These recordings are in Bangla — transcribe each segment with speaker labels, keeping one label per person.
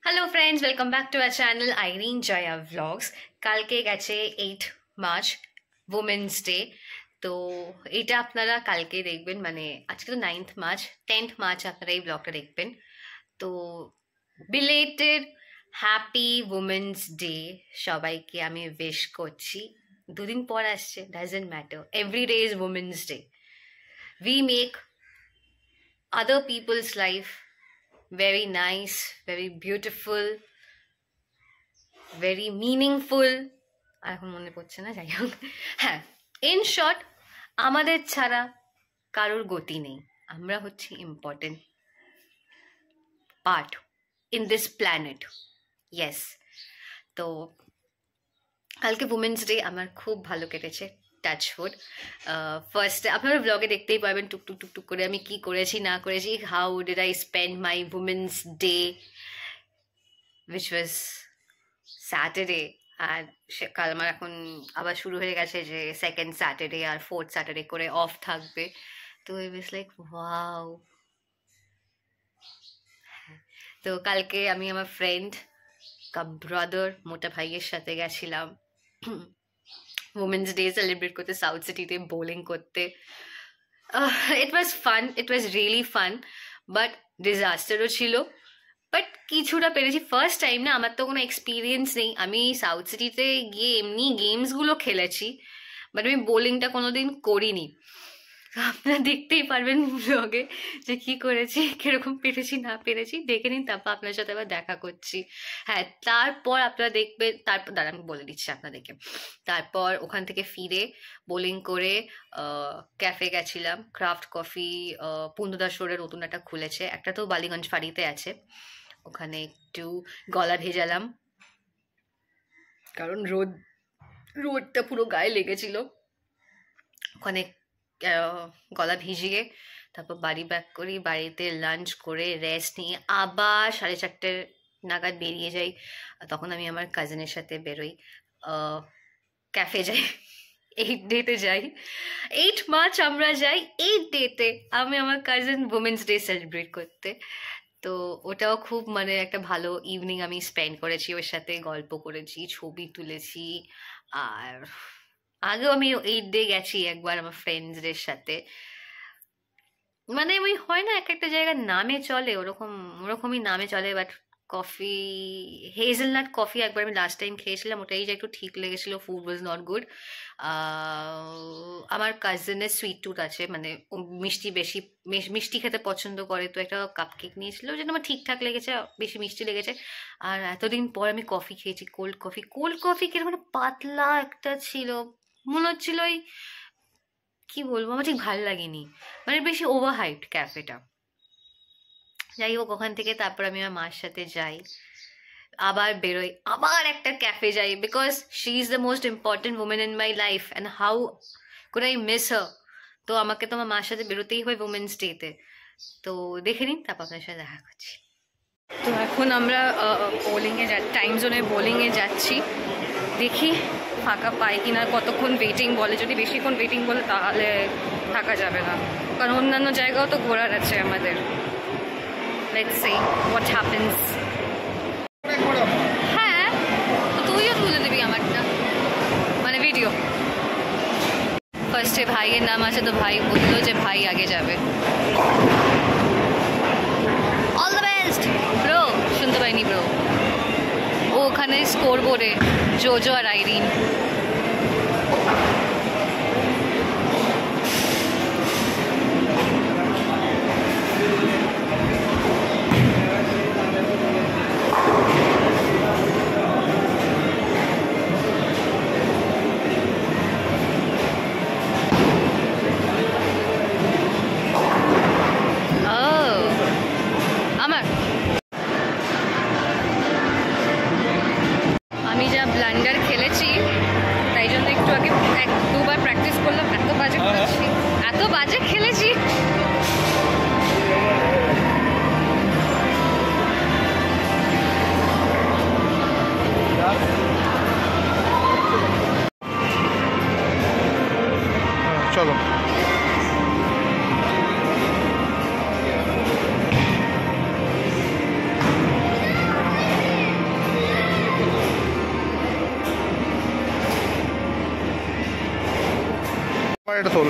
Speaker 1: Hello friends, welcome back to our channel Irene Jaya Vlogs. কালকে গেছে 8 মার্চ Women's Day. তো এটা আপনারা কালকে দেখবেন, মানে আজকে তো 9th মার্চ, 10th মার্চ আপনারা এই ব্লগটা দেখবেন। তো বিলেটেড হ্যাপি উমেন্স ডে সবাইকে আমি উইশ করছি। দুদিন পর আসছে, doesn't matter, every day is women's day. We make other people's life very nice, very beautiful, very meaningful. এখন মনে পড়ছে না, যাই হোক। হ্যাঁ, ইন শর্ট, আমাদের ছাড়া কারোর গতি নেই। আমরা হচ্ছে important part in this planet. Yes. তো কালকে উমেন্স ডে আমার খুব ভালো কেটেছে, টাচউড। ফার্স্টে আপনারা ব্লগে দেখতেই পারবেন টুকটুক টুকটুক করে আমি কি করেছি না করেছি, how did I spend my women's day, which was Saturday. আর কাল আমার এখন আবার শুরু হয়ে গেছে যে সেকেন্ড স্যাটারডে আর ফোর্থ স্যাটারডে করে অফ থাকবে। তো ইট ওয়াজ লাইক ওয়াও। তো কালকে আমি আমার ফ্রেন্ড কা ব্রাদার মোটা ভাইয়ের সাথে গেছিলাম উমেন্স ডে সেলিব্রেট করতে সাউথ সিটিতে, বোলিং করতে। It was fun, it was really fun, but ডিজাস্টারও ছিল। বাট কিছুটা পেরেছি, ফার্স্ট টাইম না, আমার তো কোনো এক্সপিরিয়েন্স নেই। আমি সাউথ সিটিতে গিয়ে এমনি গেমসগুলো খেলেছি, বাট আমি বোলিংটা কোনোদিন করিনি। আপনারা দেখতেই পারবেন ব্লগে যে কি করেছি, কিরকম পেরেছি না পেরেছি, দেখে নিন। তারপর আপনার সাথে আবার দেখা করছি। হ্যাঁ, তারপর আপনারা দেখবেন, তারপর দাঁড়া আমি বলে দিচ্ছি আপনাদেরকে। তারপর ওখান থেকে ফিরে বোলিং করে ক্যাফে গেছিলাম, ক্রাফট কফি, পুন্দদাস রোডে নতুন একটা খুলেছে, একটা তো বালিগঞ্জ ফাঁড়িতে আছে, ওখানে একটু গলা ভেজালাম, কারণ রোদটা পুরো গায়ে লেগেছিল। ওখানে গলা ভিজিয়ে তারপর বাড়ি ব্যাক করি, বাড়িতে লাঞ্চ করে রেস্ট নিয়ে আবার 4:30 নাগাদ বেরিয়ে যাই। তখন আমি আমার কাজিনের সাথে বেরোই, ক্যাফে যাই, 8 ডেতে যাই। 8 মার্চ আমরা যাই 8 ডেতে, আমি আমার কাজিন উমেন্স ডে সেলিব্রেট করতে। তো ওটাও খুব মানে একটা ভালো ইভিনিং আমি স্পেন্ড করেছি, ওর সাথে গল্প করেছি, ছবি তুলেছি। আর আগেও আমি 8 ডে গেছি একবার আমার ফ্রেন্ডসদের সাথে। মানে ওই হয় না, এক একটা জায়গার নামে চলে, ওরকমই নামে চলে। বাট কফি, হেজেলনাট কফি একবার আমি লাস্ট টাইম খেয়েছিলাম, ওটাই যে একটু ঠিক লেগেছিল, ফুড ওয়াজ নট গুড। আমার কাজিনের সুইট টুথ আছে, মানে মিষ্টি বেশি মিষ্টি খেতে পছন্দ করে, তো একটা কাপ কেক নিয়েছিল, যেটা আমার ঠিকঠাক লেগেছে, বেশি মিষ্টি লেগেছে। আর এতদিন পর আমি কফি খেয়েছি, কোল্ড কফি কিরকম মানে পাতলা একটা ছিল, মনে হচ্ছিল ওই কি বলবো, আমার ঠিক ভালো লাগেনি, মানে বেশি ওভার হাইপড ক্যাফেটা। যাই হোক, ওখান থেকে তারপর আমি আমার মার সাথে যাই, আবার বেরোই, আবার একটা ক্যাফে যাই, because she is the most important women in my life and how could I miss her. তো আমাকে তো আমার মার সাথে বেরোতেই হয় উমেন্স ডেতে। তো দেখে নিন, তারপর আপনার সাথে দেখা করছি। তো এখন আমরা বোলিংয়ে টাইম জোনে বোলিংয়ে যাচ্ছি, দেখি ফাঁকা পাই কিনা, কতক্ষণ ওয়েটিং বলে। যদি বেশিক্ষণ ওয়েটিং বলে তাহলে থাকা যাবে না, কারণ অন্যান্য জায়গাও তো ঘোরার আছে আমাদের। Let's see what happens. হ্যাঁ, তো তুইও তুলে দিবি আমারটা, মানে ভিডিও। ফার্স্টে ভাইয়ের নাম আছে, তো ভাই বললো যে ভাই আগে যাবে। All the best bro. শুনতে পাইনি ব্রো, ও ওখানে স্কোর বোর্ডে জোজো আর আইরিন। আমি যা ব্লান্ডার খেলেছি
Speaker 2: এটা তোল।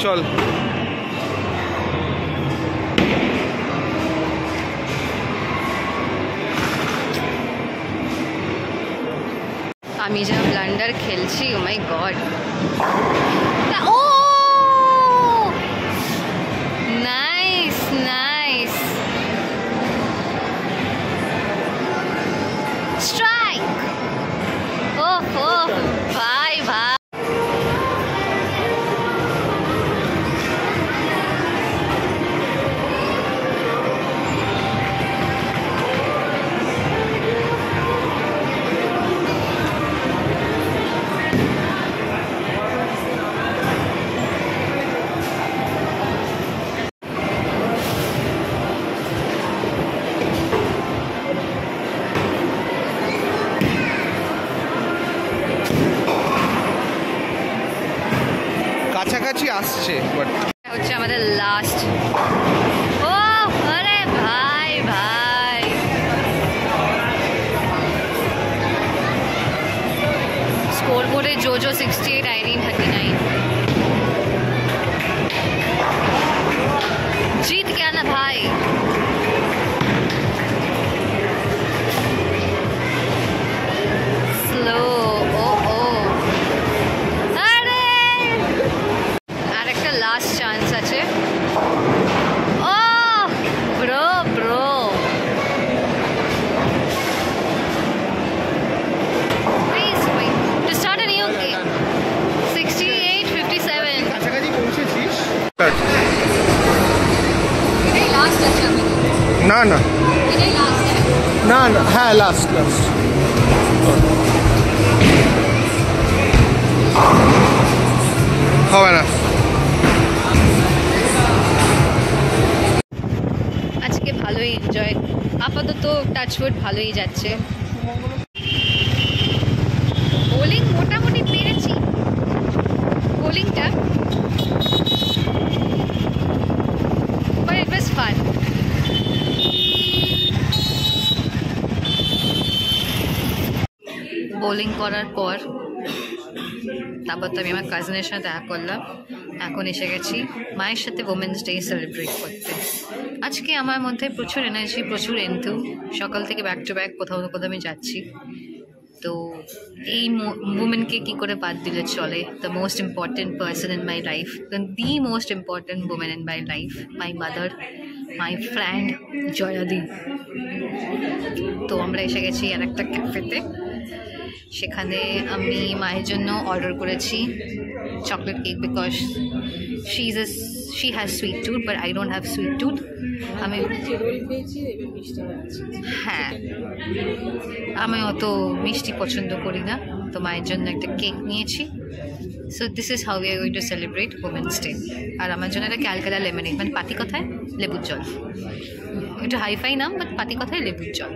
Speaker 2: চল
Speaker 1: আমি যা ব্লান্ডার খেলছি, ও মাই গড। ও নাইস নাইস স্ট্রাইক। ও ভাই ভাই,
Speaker 2: কাছাকাছি আসছে, বাট
Speaker 1: হচ্ছে আমাদের লাস্ট। ও আরে ভাই ভাই, স্কোর বোর্ডে জোজো 68, আইরিন 39। जीत गया ना भाई। स्लो ओ अरे আরেকটা লাস্ট চান্স আছে। ও bro bro, please wait to start a new game. 68 57।
Speaker 2: কাছাকাছি পৌঁছেছিস?
Speaker 1: এটাই লাস্ট আছে আমাদের।
Speaker 2: না না
Speaker 1: এটাই লাস্ট।
Speaker 2: না না, হ্যাঁ লাস্ট লাস্ট। হবে না।
Speaker 1: আজকে ভালোই এনজয়, আপাতত টাচউড ভালোই যাচ্ছে। বোলিং মোটামুটি পেরেছি, বোলিংটা, but it was fun. Bowling করার পর তারপর তো আমি আমার কাজিনের সাথে দেখা করলাম। এখন এসে গেছি মায়ের সাথে ওমেন্স ডে সেলিব্রেট করতে। আজকে আমার মধ্যে প্রচুর এনার্জি, প্রচুর এনথু। সকাল থেকে ব্যাক টু ব্যাক কোথাও না কোথাও আমি যাচ্ছি। তো এই উমেনকে কী করে বাদ দিলে চলে? The most important person in my life, the most important women in my life, my mother, my friend জয়াদি। তো আমরা এসে গেছি আর একটা ক্যাফেতে। সেখানে আমি মায়ের জন্য অর্ডার করেছি chocolate cake, because she has sweet tooth but I don't have sweet tooth. আমি হ্যাঁ, আমি অত মিষ্টি পছন্দ করি না, তো মায়ের জন্য একটা কেক নিয়েছি। So this is how we are going to celebrate women's day. আর আমার জন্য একটা ক্যালকাটা লেমনেড, মানে পাতি কথায় লেবুর জল। একটু হাইফাই নাম, বাট পাতি কথায় লেবুর জল।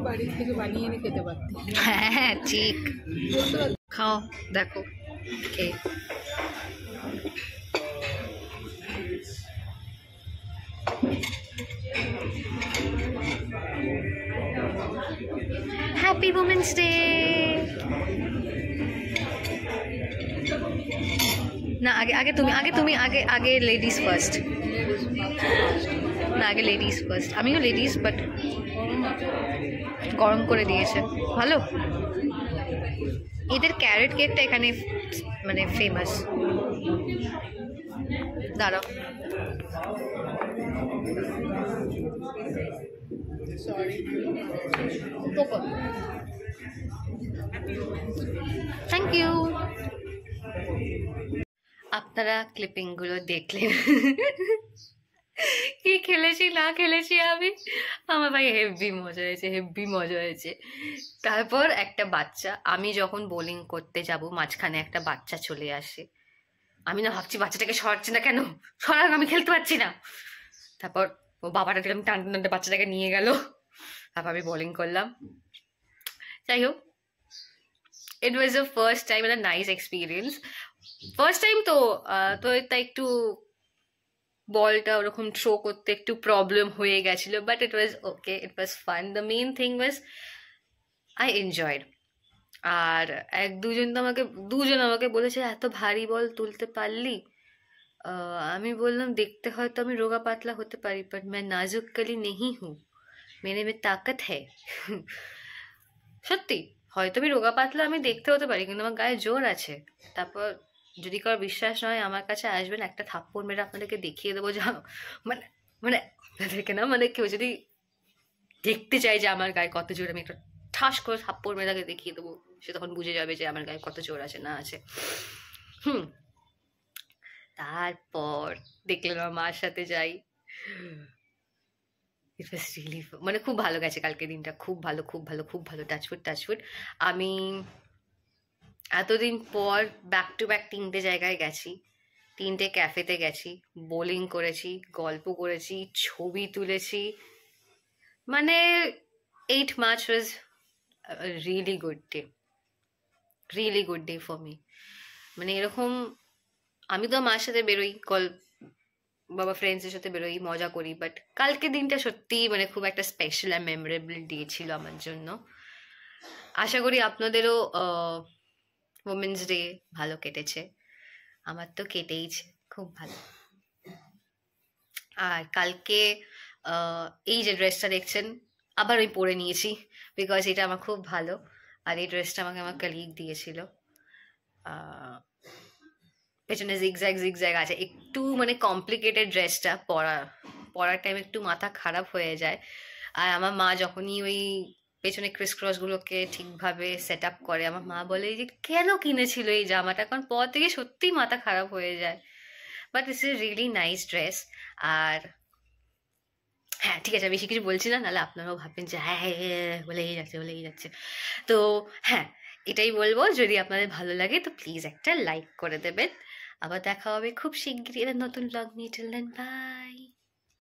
Speaker 3: বাড়ি থেকে বানিয়ে এনে খেতে পারতি।
Speaker 1: হ্যাঁ ঠিক, খাও দেখো কে। Happy women's day. না আগে আগে তুমি আগে তুমি আগে আগে লেডিস ফার্স্ট। না আগে লেডিস ফার্স্ট। আমিও লেডিস, বাট গরম করে দিয়েছে ভালো। এদের ক্যারেট কেকটা এখানে মানে ফেমাস। দাঁড়াও, থ্যাংক ইউ। আপনারা ক্লিপিংগুলো দেখলেন, কি খেলেছি না খেলেছি আমি। আমার ভাই হেভি মজা হয়েছে, হেভি মজা হয়েছে। তারপর একটা বাচ্চা, আমি যখন বোলিং করতে যাব মাঝখানে একটা বাচ্চা চলে আসে। আমি না ভাবছি বাচ্চাটাকে সরাচ্ছে না কেন, সরান, আমি খেলতে পারছি না। তারপর ও বাবাটা দিলাম, টানতে টানতে বাচ্চাটাকে নিয়ে গেল। তারপর আমি বোলিং করলাম। যাই হোক, ইট ওয়াজ দ্য ফার্স্ট টাইম, একটা নাইস এক্সপিরিয়েন্স। ফার্স্ট টাইম তো তো তা একটু বলটা ওরকম থ্রো করতে একটু প্রবলেম হয়ে গেছিল, but it was okay, it was fun. The main thing was I enjoyed. আর দুজন আমাকে বলেছে এত ভারী বল তুলতে পারলি। আমি বললাম দেখতে হয়তো আমি রোগা পাতলা হতে পারি, বাট मैं नाजुक कली नहीं हूँ, मेरे में ताकत है। সত্যি, হয়তো আমি রোগা পাতলা আমি দেখতে হতে পারি, কিন্তু আমার গায়ে জোর আছে। তারপর যদি কারো বিশ্বাস নয় আমার কাছে আসবেন, একটা থাপ্পড় মেরে আপনাদেরকে দেখিয়ে দেবো যে মানে মানে আপনাদেরকে না, মানে কেউ যদি দেখতে চায় যে আমার গায়ে কত জোর, আমি একটা ঠাস করে থাপ্পড় মেরে তাকে দেখিয়ে দেবো, সে তখন বুঝে যাবে যে আমার গায়ে কত জোর আছে না আছে। হুম। তারপর দেখলাম আমার মার সাথে যাই। ইট ওয়াজ রিয়েলি, মানে খুব ভালো গেছে কালকে দিনটা, খুব ভালো খুব ভালো খুব ভালো। টাচফুট। আমি এতদিন পর ব্যাক টু ব্যাক 3টে জায়গায় গেছি, 3টে ক্যাফেতে গেছি, বোলিং করেছি, গল্প করেছি, ছবি তুলেছি। মানে 8 March was really good day for me. মানে এরকম, আমি তো মার সাথে বেরোই, বাবা ফ্রেন্ডসের সাথে বেরোই, মজা করি, বাট কালকে দিনটা সত্যি মানে খুব একটা স্পেশাল আর মেমোরেবল ডে ছিল আমার জন্য। আশা করি আপনাদেরও উমেন্স ডে ভালো কেটেছে, আমার তো কেটেইছে খুব ভালো। আর কালকে এই যে ড্রেসটা দেখছেন আবার আমি পরে নিয়েছি, বিকজ এটা আমার খুব ভালো। আর এই ড্রেসটা আমাকে আমার কলিগ দিয়েছিল। পেছনে জিগজ্যাগ আছে, একটু মানে কমপ্লিকেটেড ড্রেসটা, পরার টাইম একটু মাথা খারাপ হয়ে যায়। আর আমার মা যখনই ওই পেছনে ক্রিস ক্রসগুলোকে ঠিকভাবে সেট আপ করে, আমার মা বলে যে কেন কিনেছিল এই জামাটা, কারণ পর থেকে সত্যিই মাথা খারাপ হয়ে যায়। But it's a really nice dress. আর হ্যাঁ ঠিক আছে, বেশি কিছু বলছি না, নাহলে আপনারাও ভাববেন যে হ্যাঁ বলেই যাচ্ছে। তো হ্যাঁ, এটাই বলবো, যদি আপনাদের ভালো লাগে তো প্লিজ একটা লাইক করে দেবেন। আবার দেখা হবে খুব শিগগিরই নতুন ব্লগ নিয়ে। Till then by.